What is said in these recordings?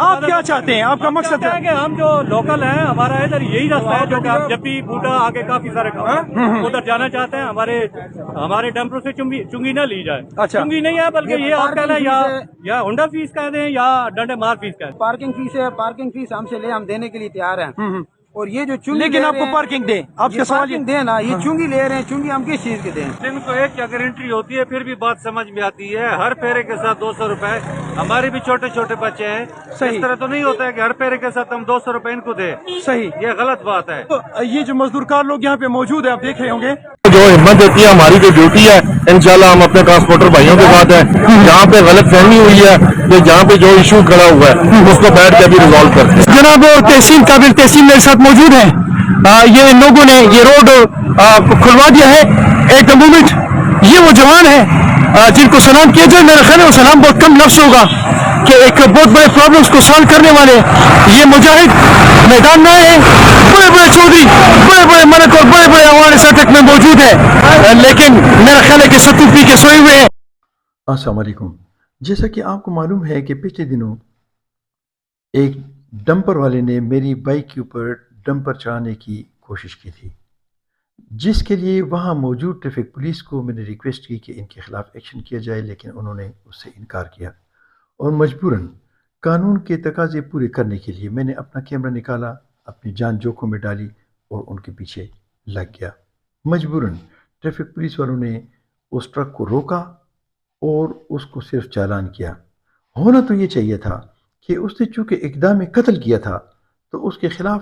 آپ کیا چاہتے ہیں؟ آپ کا مقصد ہے کہ ہم جو لوکل ہیں ہمارا ادھر یہی راستہ ہے جو کہ ہم جب بھی بوٹا آگے کافی سارے کام ادھر جانا چاہتے ہیں. ہمارے ڈمپروں سے چنگی نہ لی جائے. چنگی نہیں ہے بلکہ یہ آپ کہنا یا ہونڈا فیس کہہ دیں یا ڈنڈے مار فیس کہہ دیں. پارکنگ فیس ہے، پارکنگ فیس ہم سے لے، ہم دینے کے لیے تیار ہیں. اور یہ جو چنگی لیکن آپ کو پارکنگ دیں، آپ کا سوال پارکنگ دیں نا، یہ چنگی لے رہے ہیں، چنگی ہم کس چیز کے دیں؟ دن کو ایک اگر انٹری ہوتی ہے پھر بھی بات سمجھ میں آتی ہے. ہر پھیرے کے ساتھ 200 روپے. ہمارے بھی چھوٹے چھوٹے بچے ہیں. اس طرح تو نہیں ہوتا ہے کہ ہر پھیرے کے ساتھ ہم 200 روپے ان کو دیں. صحیح، یہ غلط بات ہے. یہ جو مزدور کار لوگ یہاں پہ موجود ہیں آپ دیکھ رہے ہوں گے، جو ہمت دیتی ہے ہماری جو ڈیوٹی ہے انشاءاللہ ہم اپنے ٹرانسپورٹر بھائیوں کے ساتھ ہیں. جہاں پہ غلط فہمی ہوئی ہے کہ جہاں پہ جو ایشو کھڑا ہوا ہے اس کو بیٹھ کے بھی ریزالو کرتے ہیں. جناب تحصیل کابل تحصیل میرے ساتھ موجود ہیں. یہ ان لوگوں نے یہ روڈ کھلوا دیا ہے ایٹ دا مومنٹ. یہ وہ جوان ہیں جن کو سلام کیا جائے. میرا خیال ہے وہ سلام بہت کم لفظ ہوگا کہ ایک بہت بڑے پرابلمس کو سالو کرنے والے یہ مجاہد میدان میں آئے ہیں. بڑے بڑے چودھری، بڑے بڑے ملک اور بڑے بڑے عوام سطح میں موجود ہیں، لیکن میرا خیال ہے کہ ستو پی کے سوئے ہوئے ہیں. السلام علیکم. جیسا کہ آپ کو معلوم ہے کہ پچھلے دنوں ایک ڈمپر والے نے میری بائک کے اوپر ڈمپر چڑھانے کی کوشش کی تھی، جس کے لیے وہاں موجود ٹریفک پولیس کو میں نے ریکویسٹ کی کہ ان کے خلاف ایکشن کیا جائے، لیکن انہوں نے اس سے انکار کیا. اور مجبوراً قانون کے تقاضے پورے کرنے کے لیے میں نے اپنا کیمرہ نکالا، اپنی جان جوکھم میں ڈالی اور ان کے پیچھے لگ گیا. مجبوراً ٹریفک پولیس والوں نے اس ٹرک کو روکا اور اس کو صرف چالان کیا. ہونا تو یہ چاہیے تھا کہ اس نے چونکہ اقدام قتل کیا تھا تو اس کے خلاف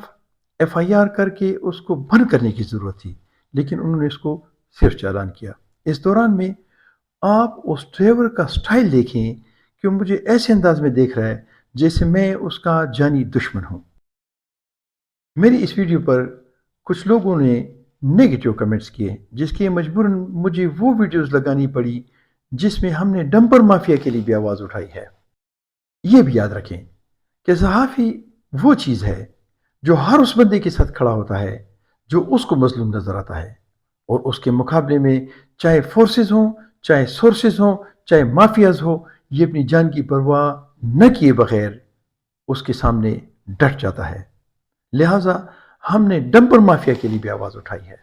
ایف آئی آر کر کے اس کو بند کرنے کی ضرورت تھی، لیکن انہوں نے اس کو صرف چالان کیا. اس دوران میں آپ اس ڈرائیور کا سٹائل دیکھیں کہ وہ مجھے ایسے انداز میں دیکھ رہا ہے جیسے میں اس کا جانی دشمن ہوں. میری اس ویڈیو پر کچھ لوگوں نے نیگیٹو کمنٹس کیے، جس کے مجبوراً مجھے وہ ویڈیوز لگانی پڑی جس میں ہم نے ڈمپر مافیا کے لیے بھی آواز اٹھائی ہے. یہ بھی یاد رکھیں کہ صحافی وہ چیز ہے جو ہر اس بندے کے ساتھ کھڑا ہوتا ہے جو اس کو مظلوم نظر آتا ہے، اور اس کے مقابلے میں چاہے فورسز ہوں، چاہے سورسز ہوں، چاہے مافیاز ہو، یہ اپنی جان کی پرواہ نہ کیے بغیر اس کے سامنے ڈٹ جاتا ہے. لہٰذا ہم نے ڈمپر مافیا کے لیے بھی آواز اٹھائی ہے.